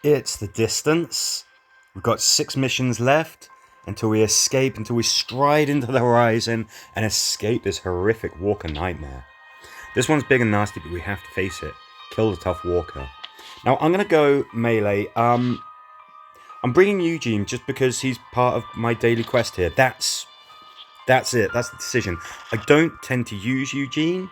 It's the distance. We've got 6 missions left until we escape, until we stride into the horizon and escape this horrific walker nightmare. This one's big and nasty, but we have to face it. Kill the tough walker. Now, I'm going to go melee. I'm bringing Eugene just because he's part of my daily quest here. That's it. That's the decision. I don't tend to use Eugene.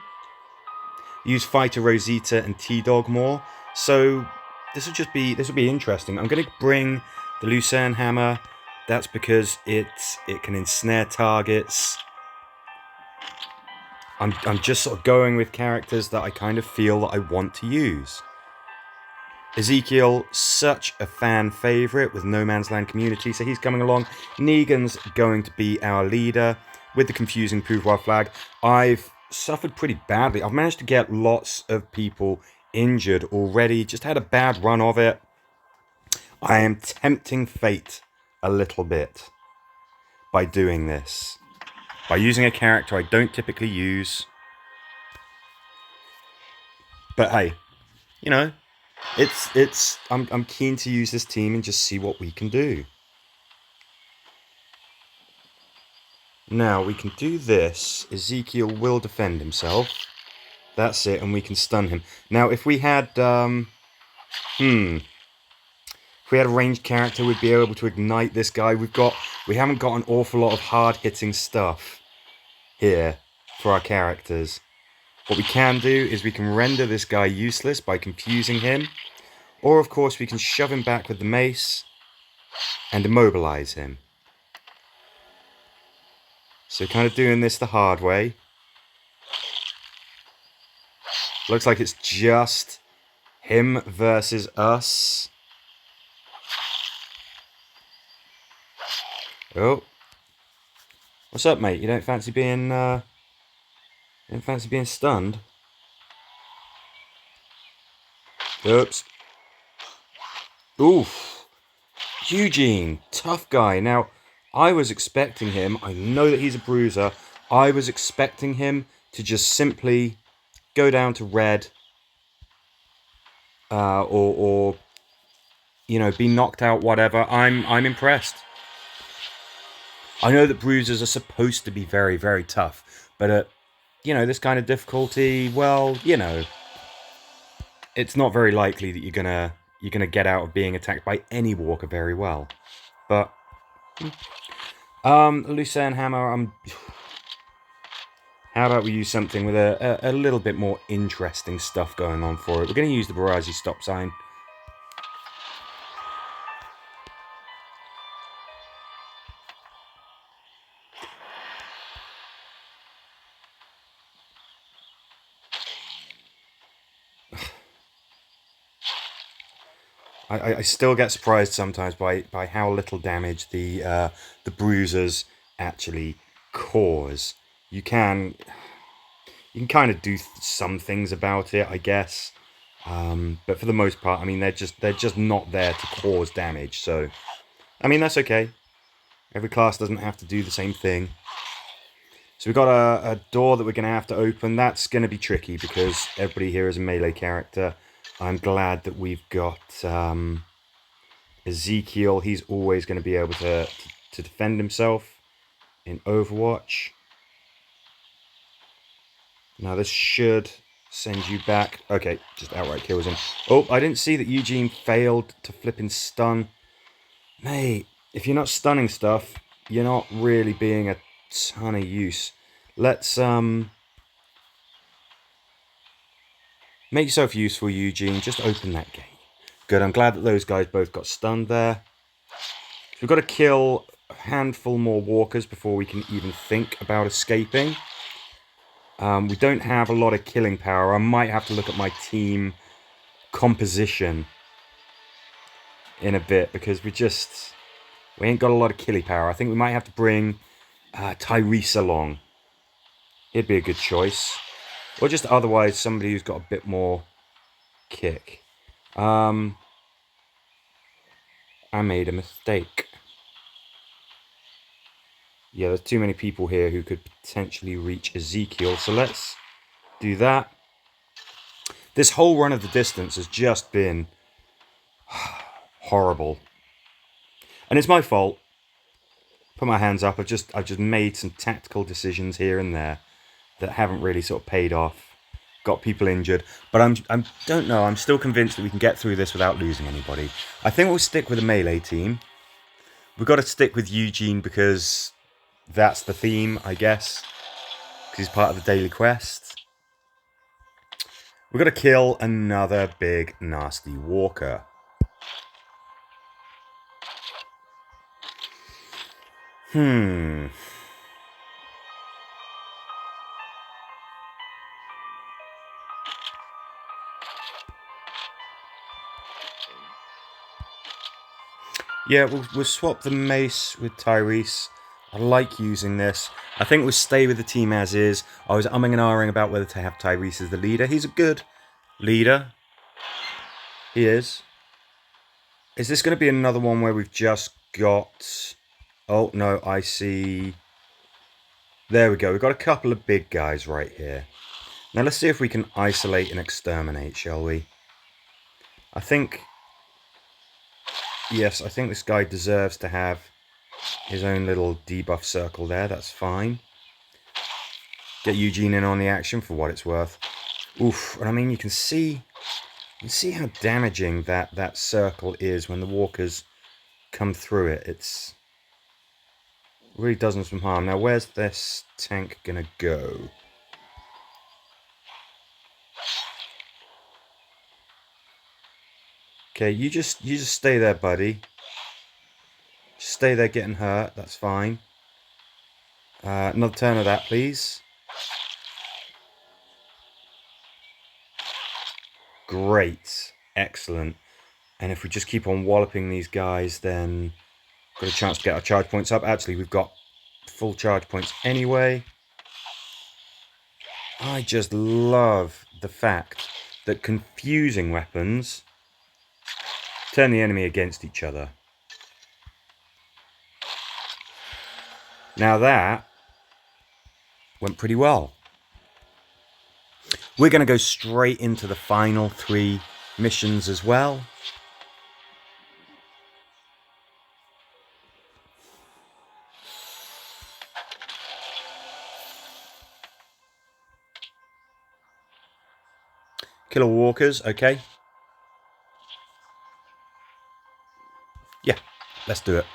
Use Fighter Rosita and T-Dog more. So this will be interesting. I'm going to bring the Lucerne Hammer. That's because it can ensnare targets. I'm just sort of going with characters that I kind of feel that I want to use. Ezekiel, such a fan favourite with No Man's Land community, so he's coming along. Negan's going to be our leader with the confusing pouvoir flag. I've suffered pretty badly. I've managed to get lots of people injured already. Just had a bad run of it. I am tempting fate a little bit by doing this. By using a character I don't typically use. But hey, you know, I'm keen to use this team and just see what we can do. Now we can do this. Ezekiel will defend himself. That's it, and we can stun him. Now if we had if we had a ranged character, we'd be able to ignite this guy. We haven't got an awful lot of hard hitting stuff here for our characters. What we can do is we can render this guy useless by confusing him. Or, of course, we can shove him back with the mace and immobilize him. So kind of doing this the hard way. Looks like it's just him versus us. Oh. What's up, mate? You don't fancy being stunned? Oops. Oof. Eugene, tough guy. Now, I was expecting him, I know that he's a bruiser, I was expecting him to just simply go down to red, or you know, be knocked out, whatever. I'm impressed. I know that bruisers are supposed to be very, very tough, but at, you know, this kind of difficulty, well, you know, it's not very likely that you're gonna get out of being attacked by any walker very well. But Lucerne Hammer, how about we use something with a little bit more interesting stuff going on for it? We're going to use the Barazi stop sign. I still get surprised sometimes by how little damage the bruisers actually cause. You can kind of do some things about it, I guess, but for the most part, I mean, they're just not there to cause damage. So, I mean, that's okay. Every class doesn't have to do the same thing. So we've got a door that we're going to have to open. That's going to be tricky because everybody here is a melee character. I'm glad that we've got Ezekiel. He's always going to be able to defend himself in Overwatch. Now this should send you back. Okay, just outright kills him. Oh, I didn't see that Eugene failed to flipping stun. Mate, if you're not stunning stuff, you're not really being a ton of use. Let's make yourself useful, Eugene. Just open that gate. Good, I'm glad that those guys both got stunned there. So we've got to kill a handful more walkers before we can even think about escaping. We don't have a lot of killing power. I might have to look at my team composition in a bit because we ain't got a lot of killing power. I think we might have to bring Tyrese along. He'd be a good choice. Or just otherwise somebody who's got a bit more kick. I made a mistake. Yeah, there's too many people here who could potentially reach Ezekiel, so let's do that. This whole run of the distance has just been horrible. And it's my fault. Put my hands up. I've just made some tactical decisions here and there that haven't really sort of paid off. Got people injured, but I don't know. I'm still convinced that we can get through this without losing anybody. I think we'll stick with a melee team. We've got to stick with Eugene because that's the theme, I guess. Because he's part of the daily quest. We've got to kill another big, nasty walker. Yeah, we'll swap the mace with Tyrese. I like using this. I think we'll stay with the team as is. I was umming and ahhing about whether to have Tyrese as the leader. He's a good leader. He is. Is this going to be another one where we've just got... Oh, no, I see... There we go. We've got a couple of big guys right here. Now let's see if we can isolate and exterminate, shall we? I think... Yes, I think this guy deserves to have his own little debuff circle there. That's fine. Get Eugene in on the action for what it's worth. Oof. And I mean, you can see how damaging that circle is when the walkers come through it. It really does them some harm. Now, where's this tank gonna go? Okay, you just stay there, buddy. Just stay there getting hurt. That's fine. Another turn of that, please. Great. Excellent. And if we just keep on walloping these guys, then got a chance to get our charge points up. Actually, we've got full charge points anyway. I just love the fact that confusing weapons turn the enemy against each other. Now that went pretty well. We're going to go straight into the final 3 missions as well. Killer walkers, okay. Yeah, let's do it.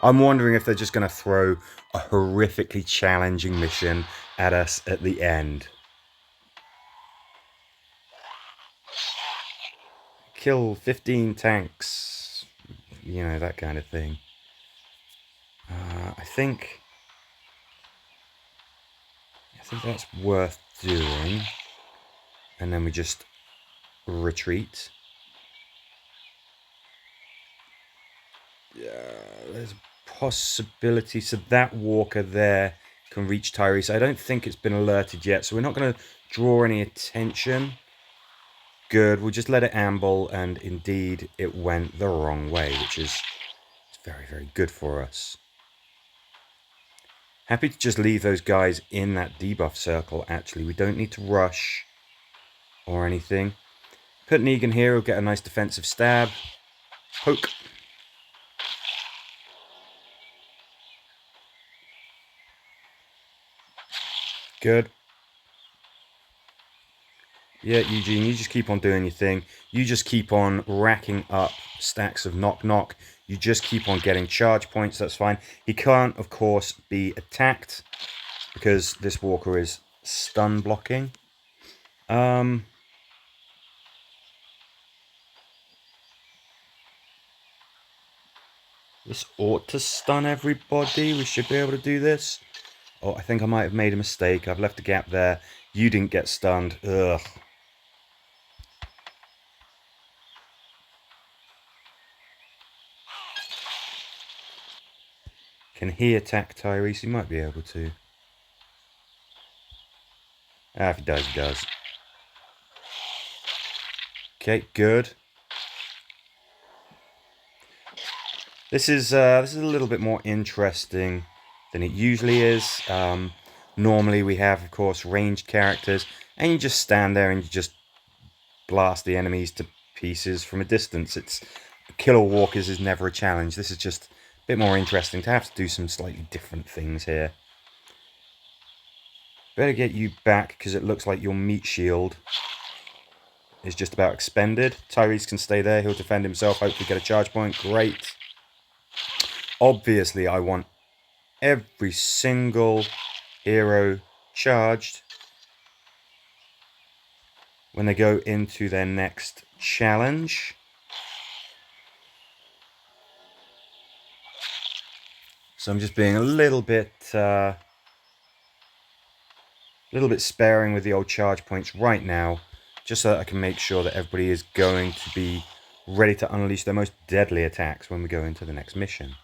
I'm wondering if they're just going to throw a horrifically challenging mission at us at the end. Kill 15 tanks. You know, that kind of thing. I think that's worth doing. And then we just retreat. There's a possibility. So that walker there can reach Tyrese. I don't think it's been alerted yet, so we're not going to draw any attention. Good. We'll just let it amble, and indeed it went the wrong way, which is very, very good for us. Happy to just leave those guys in that debuff circle, actually. We don't need to rush or anything. Put Negan here, he'll get a nice defensive stab. Poke. Good. Yeah, Eugene, you just keep on doing your thing. You just keep on racking up stacks of knock-knock. You just keep on getting charge points, that's fine. He can't, of course, be attacked because this walker is stun blocking. This ought to stun everybody. We should be able to do this. Oh, I think I might have made a mistake. I've left a gap there. You didn't get stunned. Ugh. Can he attack Tyrese? He might be able to. Ah, if he does, he does. Okay, good. This is a little bit more interesting than it usually is. Normally we have, of course, ranged characters, and you just stand there and you just blast the enemies to pieces from a distance. It's killer walkers is never a challenge. This is just a bit more interesting to have to do some slightly different things here. Better get you back because it looks like your meat shield is just about expended. Tyrese can stay there. He'll defend himself. Hopefully get a charge point. Great. Obviously, I want every single hero charged when they go into their next challenge. So I'm just being a little bit sparing with the old charge points right now, just so that I can make sure that everybody is going to be ready to unleash their most deadly attacks when we go into the next mission.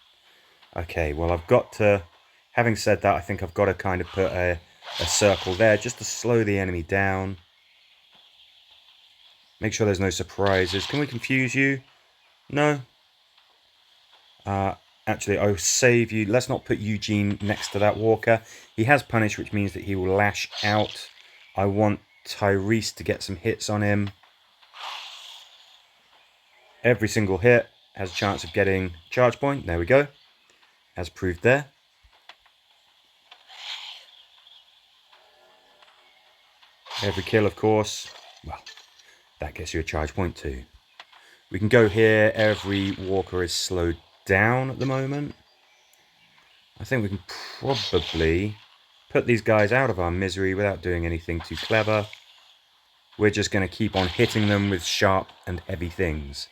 Okay, well I've got to, having said that, I think I've got to kind of put a circle there just to slow the enemy down. Make sure there's no surprises. Can we confuse you? No. Actually, I'll save you. Let's not put Eugene next to that walker. He has punish, which means that he will lash out. I want Tyrese to get some hits on him. Every single hit has a chance of getting charge point. There we go. As proved there. Every kill, of course, well, that gets you a charge point too. We can go here. Every walker is slowed down at the moment. I think we can probably put these guys out of our misery without doing anything too clever. We're just going to keep on hitting them with sharp and heavy things.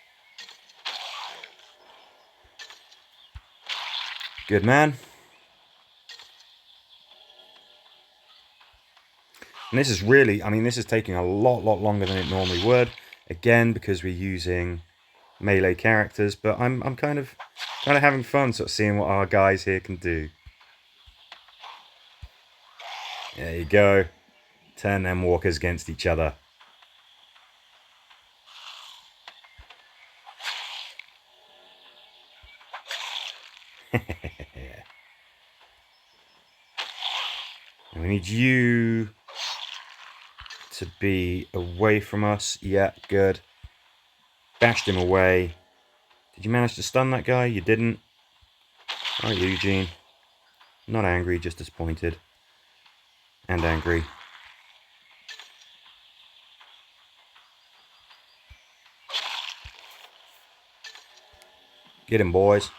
Good man. And this is really, I mean, this is taking a lot longer than it normally would. Again, because we're using melee characters, but I'm kind of having fun sort of seeing what our guys here can do. There you go. Turn them walkers against each other. We need you to be away from us. Yeah, good. Bashed him away. Did you manage to stun that guy? You didn't. Alright, Eugene. Not angry, just disappointed. And angry. Get him, boys.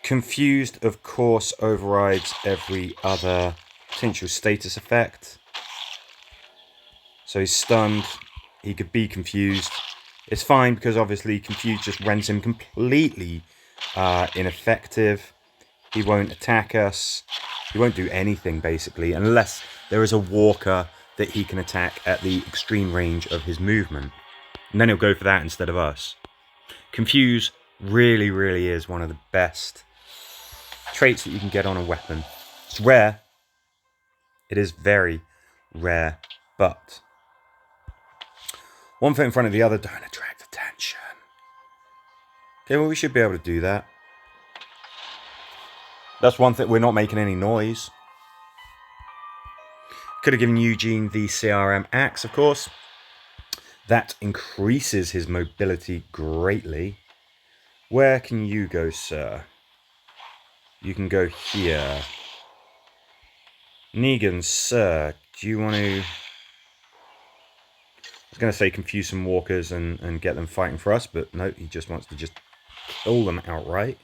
Confused, of course, overrides every other potential status effect. So he's stunned. He could be confused. It's fine because obviously confused just rends him completely ineffective. He won't attack us. He won't do anything basically unless there is a walker that he can attack at the extreme range of his movement. And then he'll go for that instead of us. Confuse really is one of the best traits that you can get on a weapon. It's rare. It is very rare, but one foot in front of the other, don't attract attention. Okay, well, we should be able to do that. That's one thing. We're not making any noise. Could have given Eugene the CRM axe, of course. That increases his mobility greatly. Where can you go, sir? You can go here. Negan, sir, do you want to... I was going to say confuse some walkers and get them fighting for us, but no, he just wants to just kill them outright.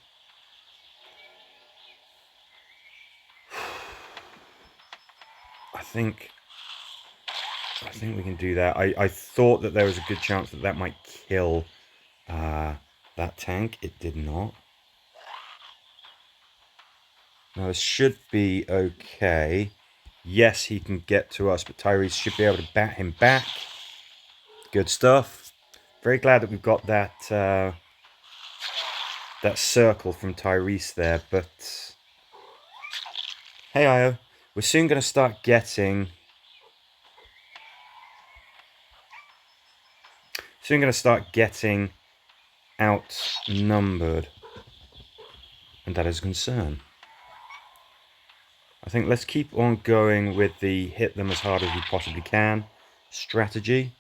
I think we can do that. I thought that there was a good chance that that might kill that tank. It did not. Now this should be okay. Yes, he can get to us, but Tyrese should be able to bat him back. Good stuff. Very glad that we've got that that circle from Tyrese there, but hey Io, we're soon going to start getting outnumbered, and that is a concern. I think let's keep on going with the hit them as hard as we possibly can strategy.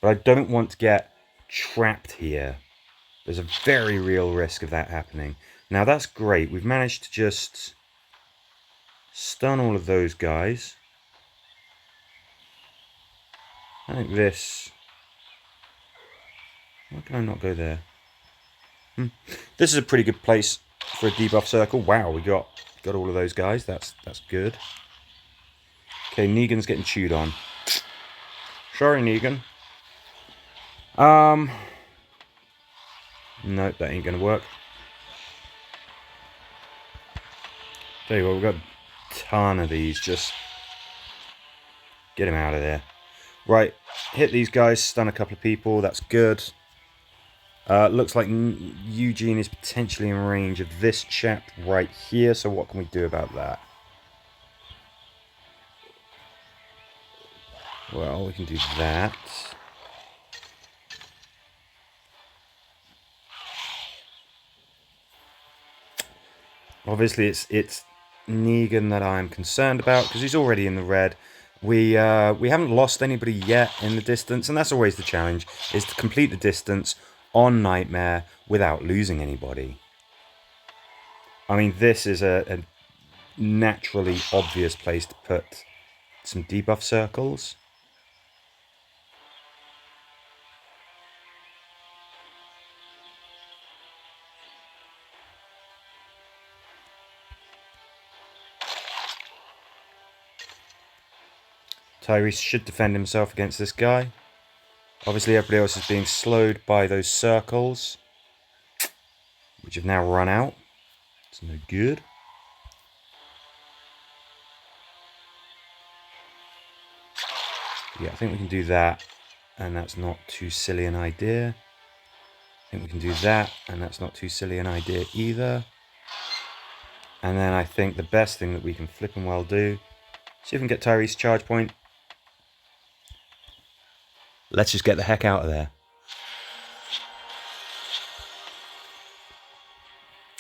But I don't want to get trapped here. There's a very real risk of that happening. Now that's great. We've managed to just stun all of those guys. I think this... Why can I not go there? This is a pretty good place for a debuff circle. Wow, we got all of those guys. That's good. Okay, Negan's getting chewed on. Sorry, Negan. Nope, that ain't gonna work. There you go, we've got a ton of these. Just get him out of there. Right, hit these guys, stun a couple of people. That's good. Looks like Eugene is potentially in range of this chap right here. So what can we do about that? Well, we can do that. Obviously, it's Negan that I'm concerned about because he's already in the red. We haven't lost anybody yet in the distance, and that's always the challenge: is to complete the distance on Nightmare without losing anybody. I mean, this is a naturally obvious place to put some debuff circles. Tyrese should defend himself against this guy. Obviously, everybody else is being slowed by those circles, which have now run out. It's no good. Yeah, I think we can do that, and that's not too silly an idea. I think we can do that, and that's not too silly an idea either. And then I think the best thing that we can flippin' well do, see if we can get Tyrese's charge point. Let's just get the heck out of there.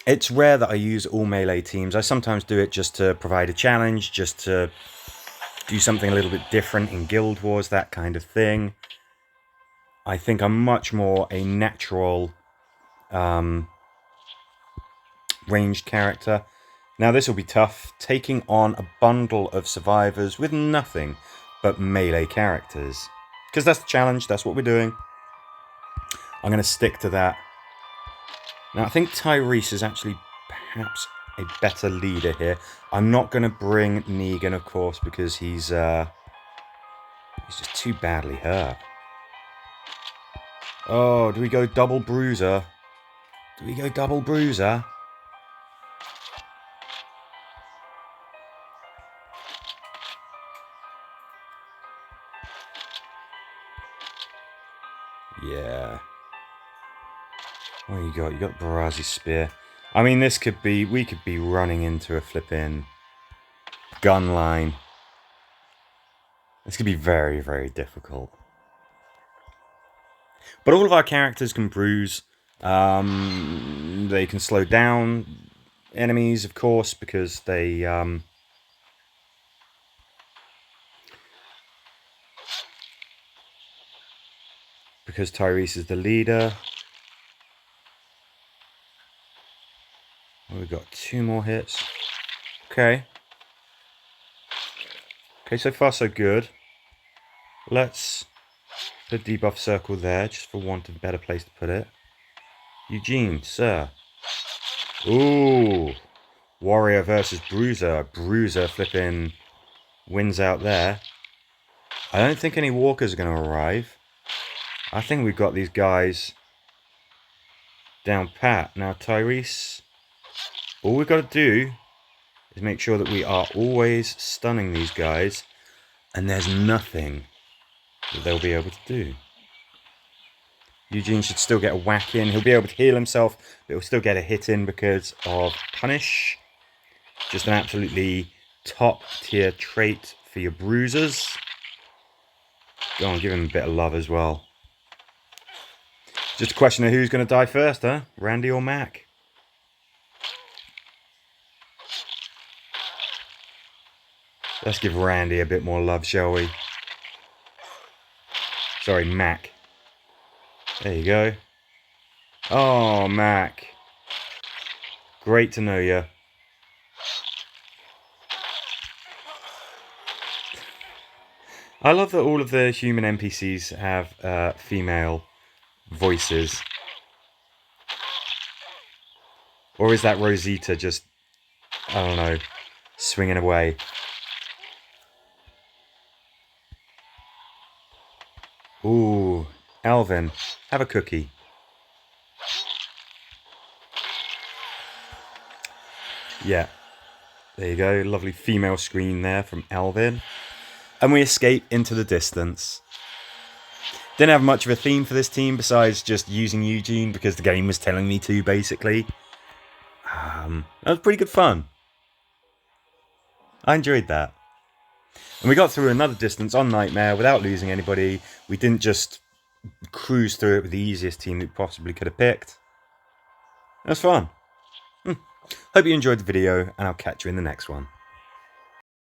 It's rare that I use all melee teams. I sometimes do it just to provide a challenge, just to do something a little bit different in Guild Wars, that kind of thing. I think I'm much more a natural ranged character. Now this will be tough, taking on a bundle of survivors with nothing but melee characters. Because that's the challenge, that's what we're doing. I'm going to stick to that. Now I think Tyrese is actually perhaps a better leader here. I'm not going to bring Negan, of course, because he's just too badly hurt. Oh, do we go double bruiser? Do we go double bruiser? Yeah. What you got? You got Barazi's spear. I mean, this could be... We could be running into a flipping gun line. This could be very, very difficult. But all of our characters can bruise. They can slow down enemies, of course, because they... because Tyrese is the leader. We've got 2 more hits. Okay. Okay, so far so good. Let's put a debuff circle there, just for want of a better place to put it. Eugene, sir. Ooh. Warrior versus Bruiser. Bruiser flipping wins out there. I don't think any walkers are going to arrive. I think we've got these guys down pat. Now, Tyrese, all we've got to do is make sure that we are always stunning these guys, and there's nothing that they'll be able to do. Eugene should still get a whack in. He'll be able to heal himself, but he'll still get a hit in because of Punish. Just an absolutely top tier trait for your bruisers. Go on, give him a bit of love as well. Just a question of who's going to die first, huh? Randy or Mac? Let's give Randy a bit more love, shall we? Sorry, Mac. There you go. Oh, Mac. Great to know you. I love that all of the human NPCs have female voices. Or is that Rosita just, I don't know, swinging away? Ooh, Alvin, have a cookie. Yeah, there you go. Lovely female screen there from Alvin. And we escape into the distance. Didn't have much of a theme for this team besides just using Eugene because the game was telling me to, basically. That was pretty good fun. I enjoyed that. And we got through another distance on Nightmare without losing anybody. We didn't just cruise through it with the easiest team that we possibly could have picked. It was fun. Hope you enjoyed the video, and I'll catch you in the next one.